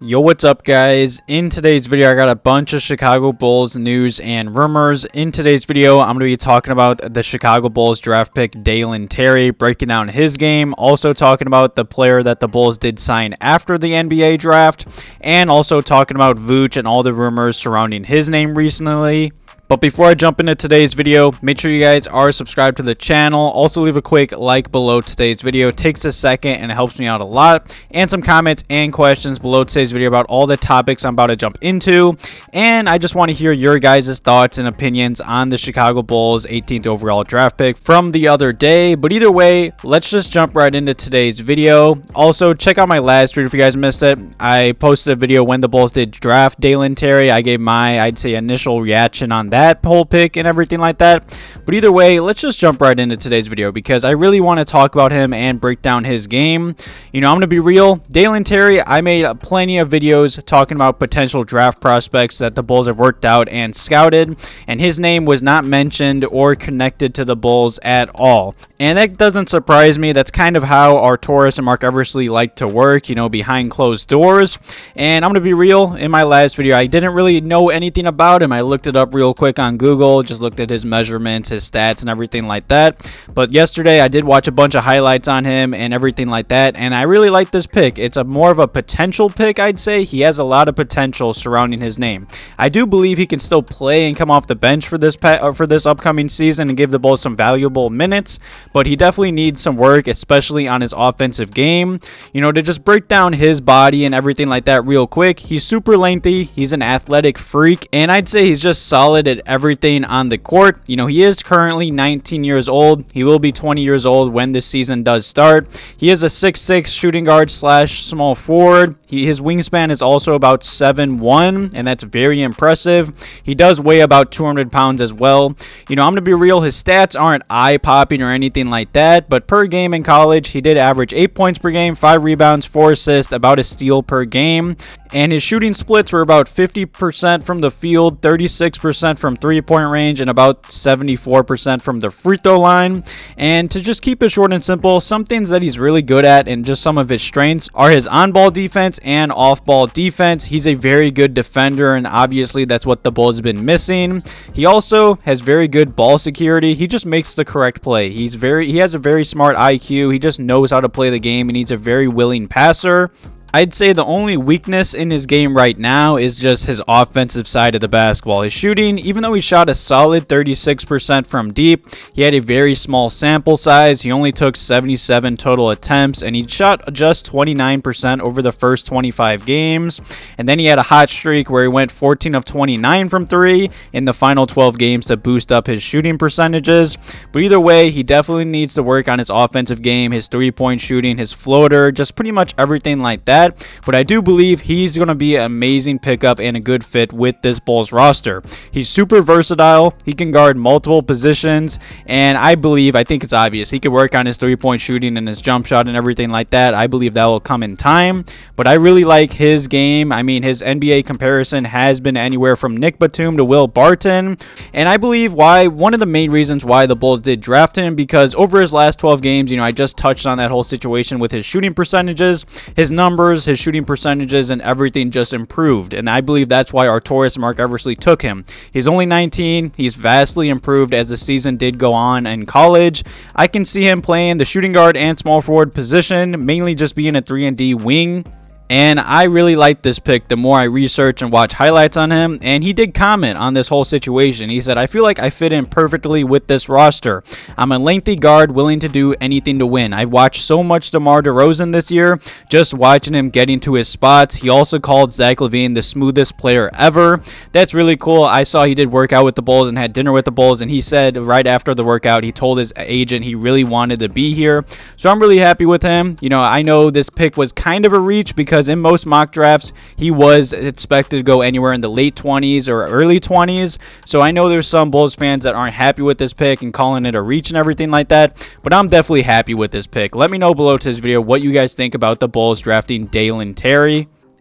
Yo, what's up guys? In today's video I got a bunch of Chicago Bulls news and rumors. In today's video I'm going to be talking about the Chicago Bulls draft pick Dalen, breaking down his game, also talking about the player that the Bulls did sign after the NBA draft, and also talking about Vooch and all the rumors surrounding his name recently. But before I jump into today's video, make sure you guys are subscribed to the channel. Also leave a quick like below today's video. It takes a second and it helps me out a lot. And some comments and questions below today's video about all the topics I'm about to jump into. And I just want to hear your guys' thoughts and opinions on the Chicago Bulls 18th overall draft pick from the other day. But either way, let's just jump right into today's video. Also, check out my last video if you guys missed it. I posted a video when the Bulls did draft Dalen. I gave my, I'd say, initial reaction on that whole pick and everything like that. But either way, let's just jump right into today's video because I really want to talk about him and break down his game. You know, I'm going to be real. Dalen, I made plenty of videos talking about potential draft prospects that the Bulls have worked out and scouted, and his name was not mentioned or connected to the Bulls at all. And that doesn't surprise me. That's kind of how our Taurus and Mark Eversley like to work, you know, behind closed doors. And I'm going to be real. In my last video, I didn't really know anything about him. I looked it up real quick on Google, just looked at his measurements, his stats, and everything like that. But yesterday, I did watch a bunch of highlights on him and everything like that. And I really like this pick. It's a more of a potential pick, I'd say. He has a lot of potential surrounding his name. I do believe he can still play and come off the bench for this upcoming season and give the Bulls some valuable minutes. But he definitely needs some work, especially on his offensive game. You know, to just break down his body and everything like that real quick, he's super lengthy. He's an athletic freak. And I'd say he's just solid at everything on the court. You know, he is currently 19 years old. He will be 20 years old when this season does start. He is a 6'6" shooting guard / small forward. His wingspan is also about 7'1", and that's very impressive. He does weigh about 200 pounds as well. You know, I'm going to be real. His stats aren't eye-popping or anything like that, but per game in college, he did average 8 points per game, 5 rebounds, 4 assists, about a steal per game. And his shooting splits were about 50% from the field, 36% from three-point range, and about 74% from the free throw line. And to just keep it short and simple, some things that he's really good at and just some of his strengths are his on-ball defense and off-ball defense. He's a very good defender, and obviously that's what the Bulls have been missing. He also has very good ball security. He just makes the correct play. He has a very smart IQ. He just knows how to play the game, and he's a very willing passer. I'd say the only weakness in his game right now is just his offensive side of the basketball. His shooting, even though he shot a solid 36% from deep, he had a very small sample size. He only took 77 total attempts, and he shot just 29% over the first 25 games. And then he had a hot streak where he went 14 of 29 from 3 in the final 12 games to boost up his shooting percentages. But either way, he definitely needs to work on his offensive game, his three-point shooting, his floater, just pretty much everything like that. But I do believe he's going to be an amazing pickup and a good fit with this Bulls roster. He's super versatile. He can guard multiple positions, and I think it's obvious he could work on his three-point shooting and his jump shot and everything like that. I believe that will come in time, but I really like his game. I mean, his NBA comparison has been anywhere from Nick Batum to Will Barton, and I believe one of the main reasons why the Bulls did draft him, because over his last 12 games, you know, I just touched on that whole situation with his shooting percentages, his numbers, his shooting percentages, and everything just improved. And I believe that's why our Taurus Mark Eversley took him. He's only 19. He's vastly improved as the season did go on in college. I can see him playing the shooting guard and small forward position, mainly just being a 3-and-D wing. And I really like this pick the more I research and watch highlights on him. And he did comment on this whole situation. He said, "I feel like I fit in perfectly with this roster. I'm a lengthy guard willing to do anything to win. I've watched so much DeRozan this year, just watching him getting to his spots." He also called Zach LaVine the smoothest player ever. That's really cool. I saw he did work out with the Bulls and had dinner with the Bulls. And he said right after the workout, he told his agent he really wanted to be here. So I'm really happy with him. You know, I know this pick was kind of a reach because in most mock drafts, he was expected to go anywhere in the late 20s or early 20s. So I know there's some Bulls fans that aren't happy with this pick and calling it a reach and everything like that. But I'm definitely happy with this pick. Let me know below to this video what you guys think about the Bulls drafting Dalen.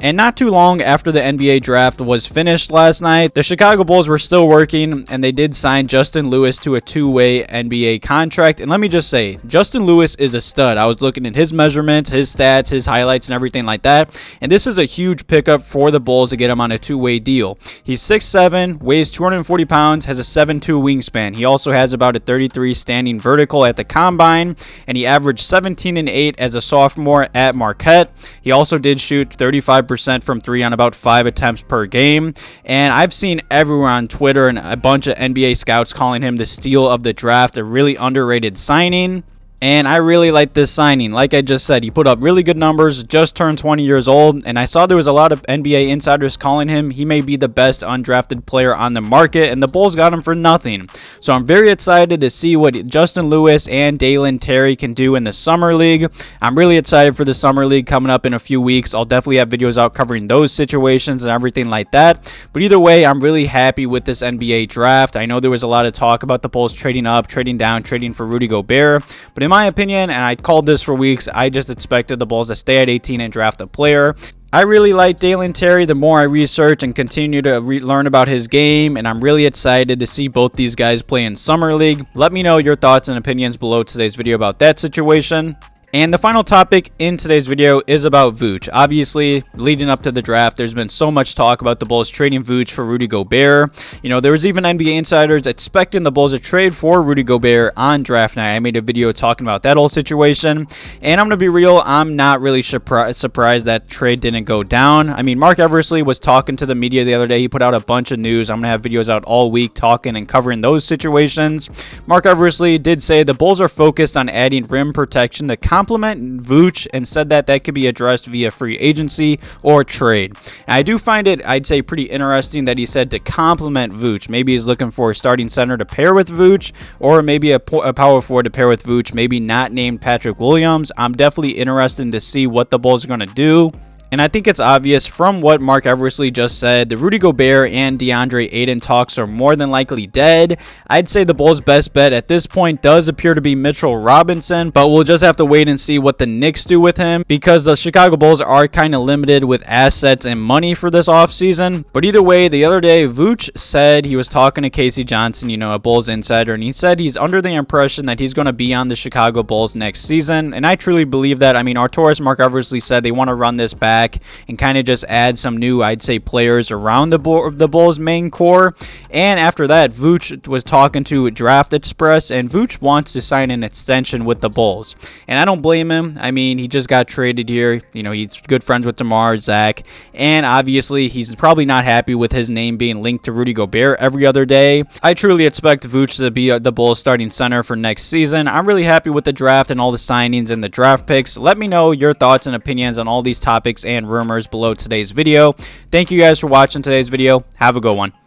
And not too long after the NBA draft was finished last night, the Chicago Bulls were still working, and they did sign Justin Lewis to a two-way NBA contract. And let me just say, Justin Lewis is a stud. I was looking at his measurements, his stats, his highlights, and everything like that. And this is a huge pickup for the Bulls to get him on a two-way deal. He's 6'7", weighs 240 pounds, has a 7'2" wingspan. He also has about a 33 standing vertical at the combine, and he averaged 17 and 8 as a sophomore at Marquette. He also did shoot 35% from three on about 5 attempts per game. And I've seen everywhere on Twitter and a bunch of NBA scouts calling him the steal of the draft, a really underrated signing. And I really like this signing. Like I just said, he put up really good numbers, just turned 20 years old, and I saw there was a lot of NBA insiders calling him he may be the best undrafted player on the market, and the Bulls got him for nothing. So I'm very excited to see what Justin Lewis and Dalen Terry can do in the Summer League. I'm really excited for the Summer League coming up in a few weeks. I'll definitely have videos out covering those situations and everything like that. But either way, I'm really happy with this NBA draft. I know there was a lot of talk about the Bulls trading up, trading down, trading for Rudy Gobert, but in my opinion, and I called this for weeks, I just expected the Bulls to stay at 18 and draft a player. I really like Dalen Terry the more I research and continue to learn about his game, and I'm really excited to see both these guys play in Summer League. Let me know your thoughts and opinions below today's video about that situation. And the final topic in today's video is about Vooch. Obviously, leading up to the draft, there's been so much talk about the Bulls trading Vooch for Rudy Gobert. You know, there was even NBA insiders expecting the Bulls to trade for Rudy Gobert on draft night. I made a video talking about that whole situation. And I'm going to be real, I'm not really surprised that trade didn't go down. I mean, Mark Eversley was talking to the media the other day. He put out a bunch of news. I'm going to have videos out all week talking and covering those situations. Mark Eversley did say the Bulls are focused on adding rim protection to compliment Vooch, and said that could be addressed via free agency or trade. And I do find it, I'd say, pretty interesting that he said to compliment Vooch. Maybe he's looking for a starting center to pair with Vooch, or maybe a power forward to pair with Vooch, maybe not named Patrick Williams. I'm definitely interested to see what the Bulls are going to do. And I think it's obvious from what Mark Eversley just said, the Rudy Gobert and DeAndre Ayton talks are more than likely dead. I'd say the Bulls' best bet at this point does appear to be Mitchell Robinson, but we'll just have to wait and see what the Knicks do with him, because the Chicago Bulls are kind of limited with assets and money for this offseason. But either way, the other day, Vooch said he was talking to Casey Johnson, you know, a Bulls insider, and he said he's under the impression that he's going to be on the Chicago Bulls next season. And I truly believe that. I mean, Arturas Mark Eversley said they want to run this back and kind of just add some new, I'd say, players around the Bulls main core. And after that, Vooch was talking to Draft Express, and Vooch wants to sign an extension with the Bulls. And I don't blame him. I mean, he just got traded here. You know, he's good friends with Demar, Zach, and obviously he's probably not happy with his name being linked to Rudy Gobert every other day. I truly expect Vooch to be the Bulls starting center for next season. I'm really happy with the draft and all the signings and the draft picks. Let me know your thoughts and opinions on all these topics and rumors below today's video. Thank you guys for watching today's video. Have a good one.